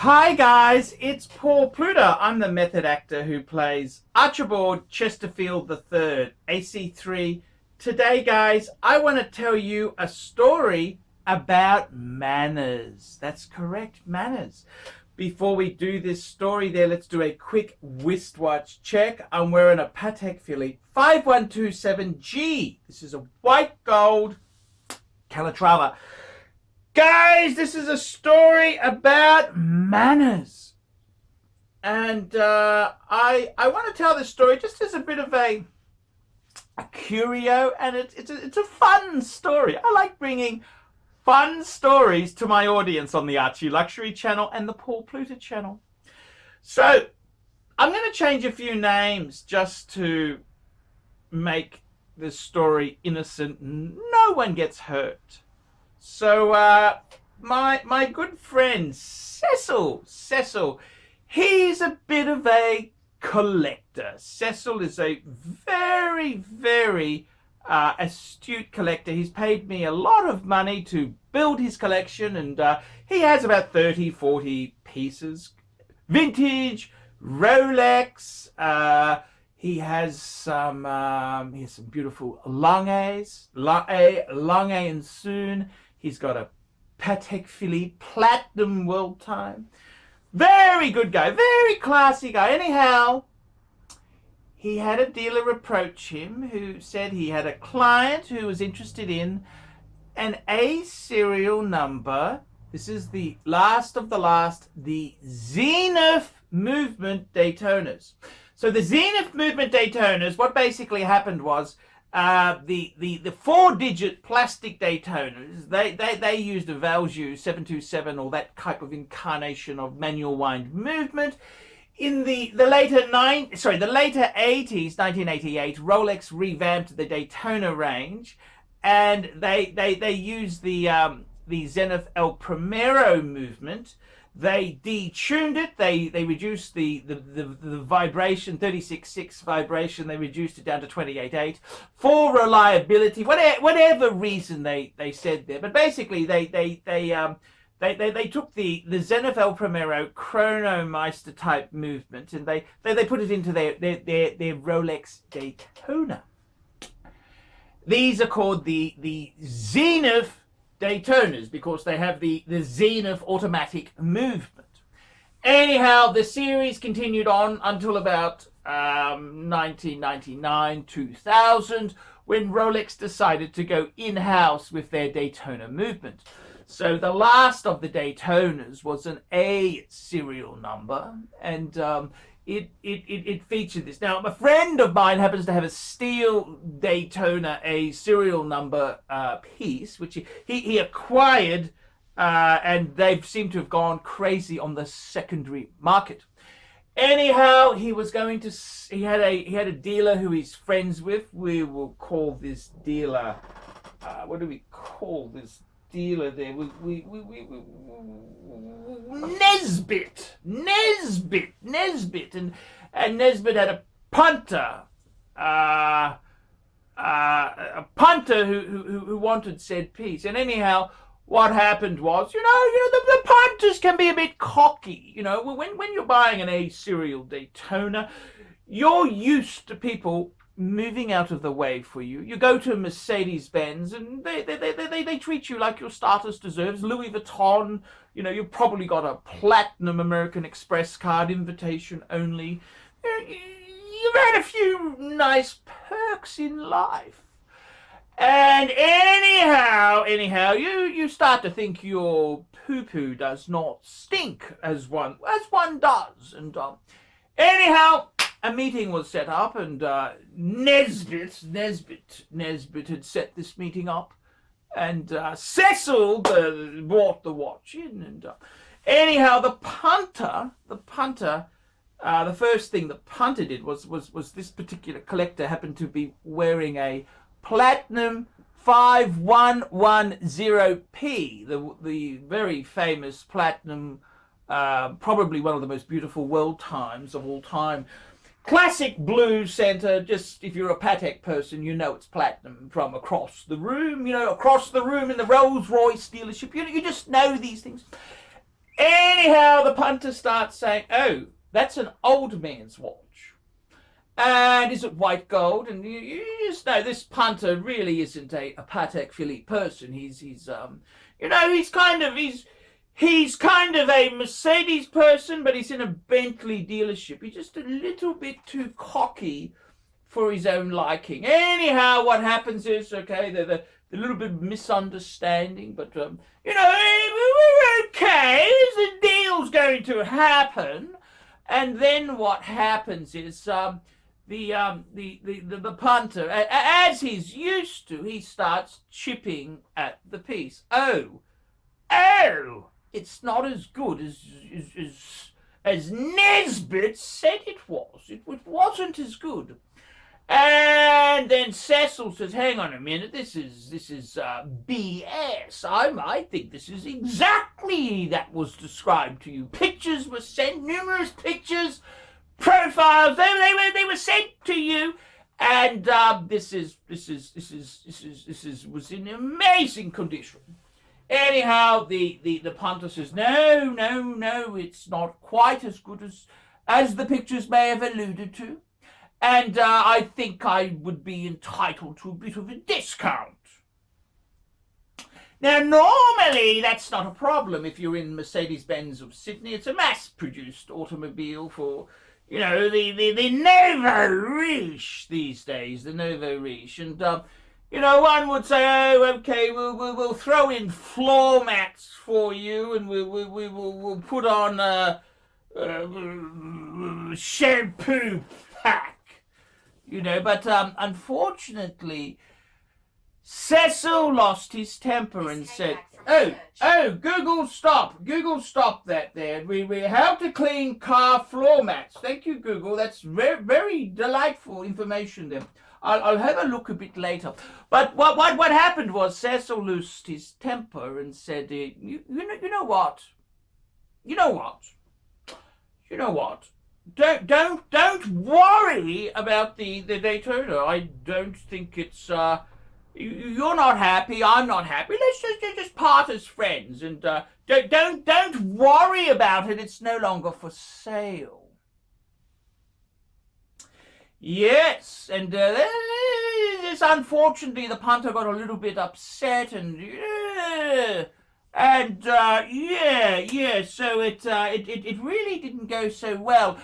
Hi guys, it's Paul Pluter. I'm the method actor who plays Archibald Chesterfield III, AC3. Today guys, I want to tell you a story about manners. That's correct, manners. Before we do this story there, let's do a quick wristwatch check. I'm wearing a Patek Philippe 5127G. This is a white gold Calatrava. Guys, this is a story about manners. And I want to tell this story just as a bit of a curio, and it's a fun story. I like bringing fun stories to my audience on the ArchieLuxury channel and the Paul Pluter channel. So I'm going to change a few names just to make this story innocent. No one gets hurt. So my good friend Cecil, he's a bit of a collector. Cecil is a very astute collector. He's paid me a lot of money to build his collection, and he has about 30-40 pieces. Vintage, Rolex, he has some beautiful Langes, Lange and Soon. He's got a Patek Philippe Platinum World Time. Very good guy, very classy guy. Anyhow, he had a dealer approach him who said he had a client who was interested in an A serial number. This is the last of the last, the Zenith Movement Daytonas. So the Zenith Movement Daytonas, what basically happened was the 4-digit plastic Daytonas, they used a Valjoux 727 or that type of incarnation of manual wind movement. In the later 80s, 1988, Rolex revamped the Daytona range, and they used the Zenith El Primero movement. They detuned it. They reduced the vibration, 36.6 vibration. They reduced it down to 28.8 for reliability. Whatever reason they said there, but basically they took the Zenith El Primero Chronomeister type movement, and they put it into their Rolex Daytona. These are called the Zenith Daytonas because they have the Zenith automatic movement. Anyhow, the series continued on until about 1999, 2000, when Rolex decided to go in-house with their Daytona movement. So the last of the Daytonas was an A serial number, and it featured this. Now, a friend of mine happens to have a steel Daytona A serial number piece, which he acquired, and they seem to have gone crazy on the secondary market. Anyhow, he had a dealer who he's friends with. We will call this dealer, what do we call this dealer there? Nesbitt, and Nesbitt had a punter, who wanted said piece. And anyhow, what happened was, the punters can be a bit cocky. When you're buying an A serial Daytona, you're used to people moving out of the way for you. You go to Mercedes-Benz and they treat you like your status deserves. Louis Vuitton, you've probably got a platinum American Express card, invitation only. You've had a few nice perks in life. And anyhow, you start to think your poo-poo does not stink as one does. And anyhow, a meeting was set up, and Nesbitt had set this meeting up, and Cecil brought the watch in, and anyhow, the first thing the punter did was this particular collector happened to be wearing a Platinum 5110P, the very famous platinum, probably one of the most beautiful world times of all time. Classic blue center. Just if you're a Patek person, it's platinum from across the room. Across the room in the Rolls Royce dealership. You just know these things. Anyhow, the punter starts saying, oh, that's an old man's watch. And is it white gold? And you just know this punter really isn't a Patek Philippe person. He's kind of a Mercedes person, but he's in a Bentley dealership. He's just a little bit too cocky for his own liking. Anyhow, what happens is, okay, the little bit of misunderstanding, but we're okay. The deal's going to happen, and then what happens is the punter, as he's used to, he starts chipping at the piece. Oh, it's not as good as Nesbitt said it was. It wasn't as good. And then Cecil says, hang on a minute, this is BS. I think this is exactly that was described to you. Pictures were sent, numerous pictures, profiles, they were sent to you, and this was in amazing condition. Anyhow, the punter says, no, it's not quite as good as the pictures may have alluded to. And I think I would be entitled to a bit of a discount. Now, normally that's not a problem if you're in Mercedes-Benz of Sydney. It's a mass-produced automobile for, the Nouveau Riche these days, the Nouveau Riche. And, one would say, oh, okay, we'll throw in floor mats for you, and we'll put on a shampoo pack. But unfortunately, Cecil lost his temper and said, Google, stop that there. We how to clean car floor mats. Thank you, Google. That's very, very delightful information there. I'll have a look a bit later. But what happened was Cecil lost his temper and said, you know what? Don't worry about the Daytona. I don't think it's you're not happy. I'm not happy. Let's just part as friends, and don't worry about it. It's no longer for sale. Yes, and this unfortunately the punter got a little bit upset, and so it really didn't go so well.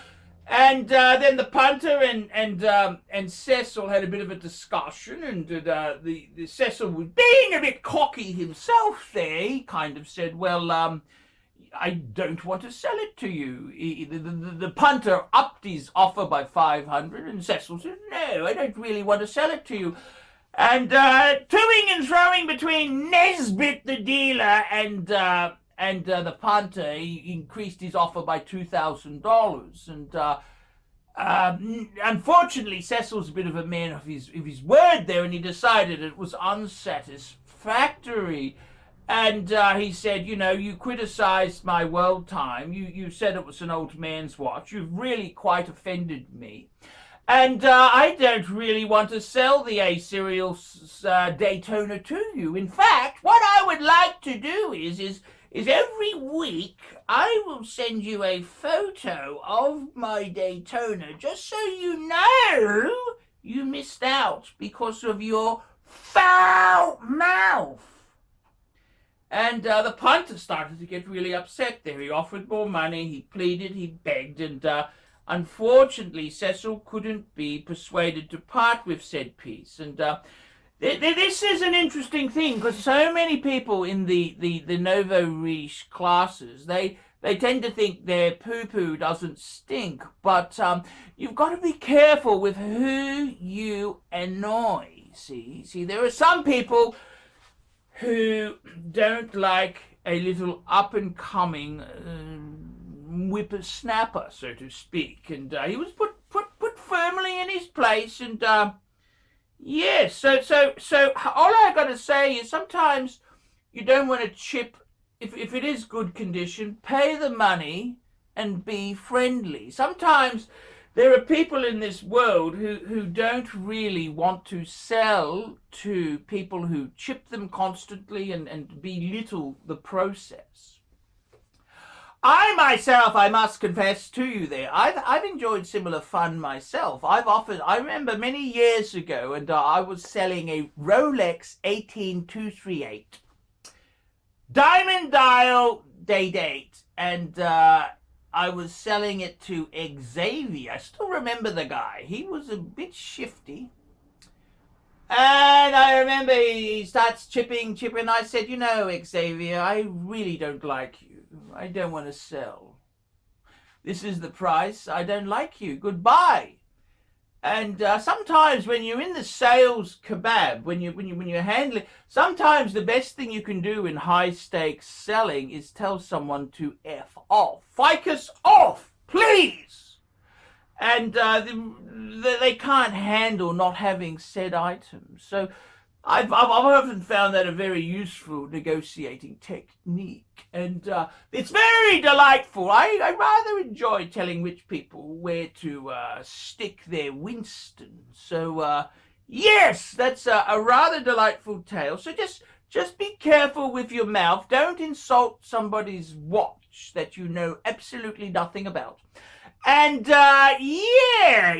And then the punter and Cecil had a bit of a discussion, and the Cecil was being a bit cocky himself there. He kind of said, well, I don't want to sell it to you. The punter upped his offer by 500, and Cecil said, no, I don't really want to sell it to you. And toing and throwing between Nesbitt the dealer and the punter, he increased his offer by $2,000. And unfortunately, Cecil's a bit of a man of his word there, and he decided it was unsatisfactory. And he said, you criticized my world time. You said it was an old man's watch. You've really quite offended me. And I don't really want to sell the A-Serial Daytona to you. In fact, what I would like to do is every week I will send you a photo of my Daytona just so you know you missed out because of your foul mouth. And the punter started to get really upset there. He offered more money, he pleaded, he begged, and unfortunately Cecil couldn't be persuaded to part with said piece. And this is an interesting thing because so many people in the Nouveau Riche classes, they tend to think their poo-poo doesn't stink, but you've got to be careful with who you annoy. See, there are some people who don't like a little up-and-coming whippersnapper, so to speak, and he was put firmly in his place, and yes, so all I got to say is sometimes you don't want to chip. If it is good condition, pay the money and be friendly. Sometimes there are people in this world who don't really want to sell to people who chip them constantly and belittle the process. I myself, I must confess to you there, I've enjoyed similar fun myself. I remember many years ago, and I was selling a Rolex 18238. Diamond dial, day date, and I was selling it to Xavier. I still remember the guy. He was a bit shifty. And I remember he starts chipping. I said, you know, Xavier, I really don't like you. I don't want to sell. This is the price. I don't like you. Goodbye. And sometimes when you're in the sales kebab, when you're handling, sometimes the best thing you can do in high stakes selling is tell someone to F off. Ficus off, please. And they can't handle not having said items. So I've often found that a very useful negotiating technique, and it's very delightful. I rather enjoy telling rich people where to stick their Winston. So yes, that's a rather delightful tale. So just be careful with your mouth. Don't insult somebody's watch that you know absolutely nothing about. And yeah.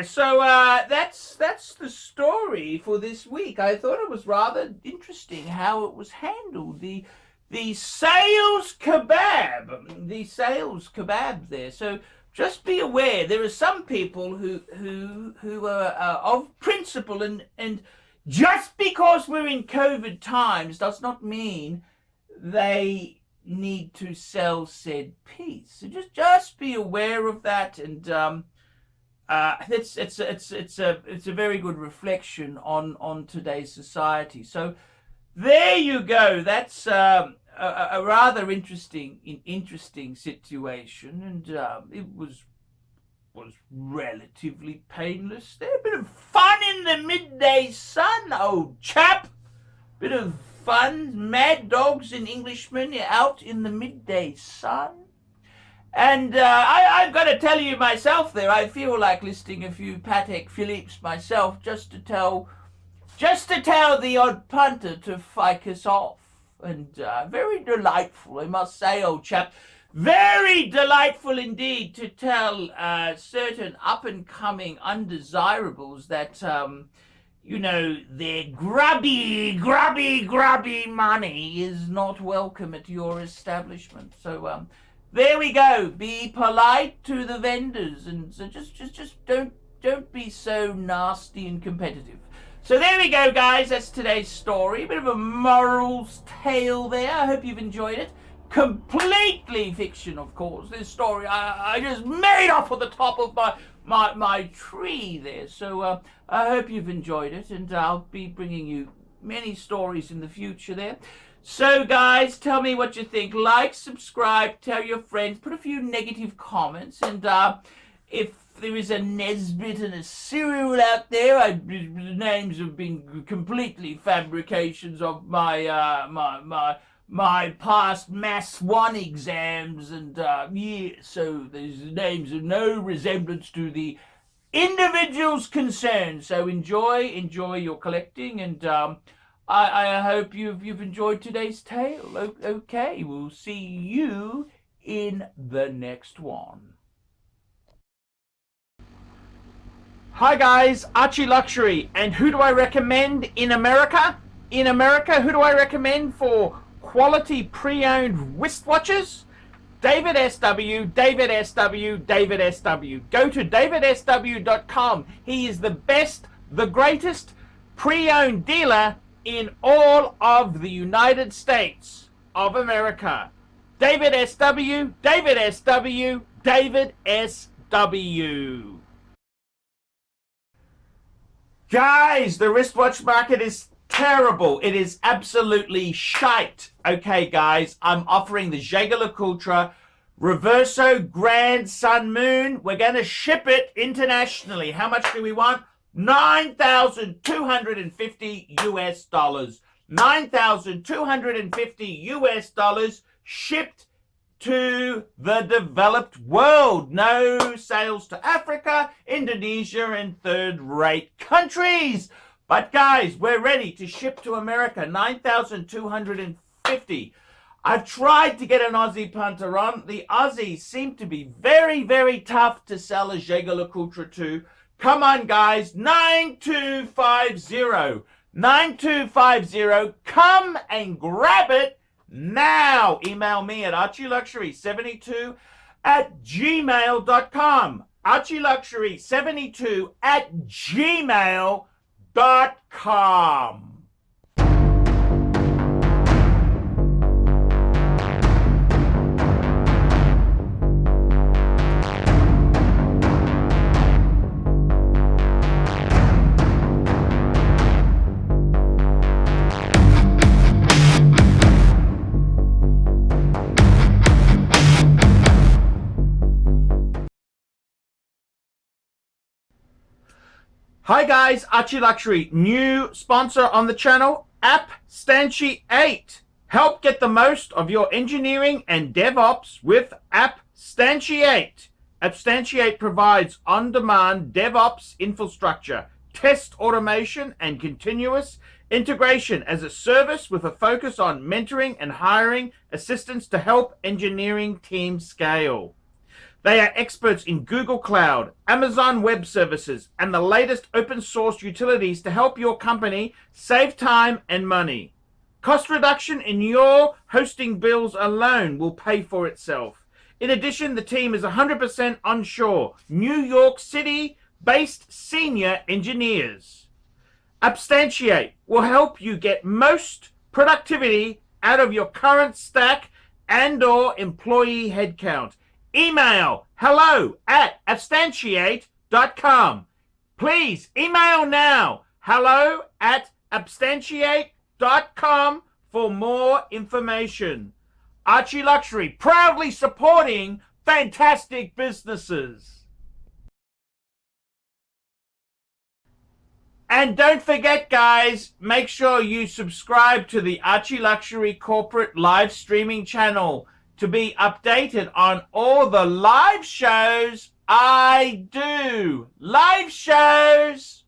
So that's the story for this week. I thought it was rather interesting how it was handled. The sales kebab there. So just be aware, there are some people who are of principle, and just because we're in COVID times does not mean they need to sell said piece. So just be aware of that, and it's a very good reflection on today's society. So there you go. That's a rather interesting situation, and it was relatively painless. There, a bit of fun in the midday sun, old chap. Bit of fun, mad dogs and Englishmen out in the midday sun. And I've got to tell you myself there, I feel like listing a few Patek Philippe's myself just to tell the odd punter to ficus off. And very delightful, I must say, old chap. Very delightful indeed to tell certain up-and-coming undesirables that you know, their grubby money is not welcome at your establishment. So there we go. Be polite to the vendors, and so just don't be so nasty and competitive. So there we go, guys. That's today's story. A bit of a morals tale there. I hope you've enjoyed it. Completely fiction, of course. This story I just made off of the top of my tree there. So I hope you've enjoyed it, and I'll be bringing you many stories in the future there. So guys, tell me what you think. Like, subscribe, tell your friends, put a few negative comments, and if there is a Nesbit and a Cyril out there, the names have been completely fabrications of my past Maths 1 exams, and yeah, so these names are no resemblance to the individuals concerned. So enjoy your collecting, and I hope you've enjoyed today's tale. Okay, we'll see you in the next one. Hi guys, ArchieLuxury, and who do I recommend in America? In America, who do I recommend for quality pre-owned wristwatches? David SW. Go to davidsw.com. He is the best, the greatest pre-owned dealer in all of the United States of America. David SW. Guys, the wristwatch market is terrible. It is absolutely shite. Okay, guys, I'm offering the Jaeger Ultra Reverso Grand Sun Moon. We're going to ship it internationally. How much do we want? $9,250 US. $9,250 US shipped to the developed world. No sales to Africa, Indonesia, and third-rate countries. But guys, we're ready to ship to America. $9,250. I've tried to get an Aussie punter on. The Aussies seem to be very, very tough to sell a ArchieLuxury to. Come on, guys. 9250. 9250. Come and grab it now. Email me at ArchieLuxury72@gmail.com. ArchieLuxury72@gmail.com. Hi guys, ArchieLuxury, new sponsor on the channel, APPSTANTIATE. Help get the most of your engineering and DevOps with APPSTANTIATE. APPSTANTIATE provides on-demand DevOps infrastructure, test automation, and continuous integration as a service with a focus on mentoring and hiring assistants to help engineering teams scale. They are experts in Google Cloud, Amazon Web Services, and the latest open source utilities to help your company save time and money. Cost reduction in your hosting bills alone will pay for itself. In addition, the team is 100% onshore, New York City-based senior engineers. APPSTANTIATE will help you get most productivity out of your current stack and/or employee headcount. Email hello@appstantiate.com. Please email now hello@appstantiate.com for more information. ArchieLuxury, proudly supporting fantastic businesses. And don't forget, guys, make sure you subscribe to the ArchieLuxury corporate live streaming channel to be updated on all the live shows I do. Live shows!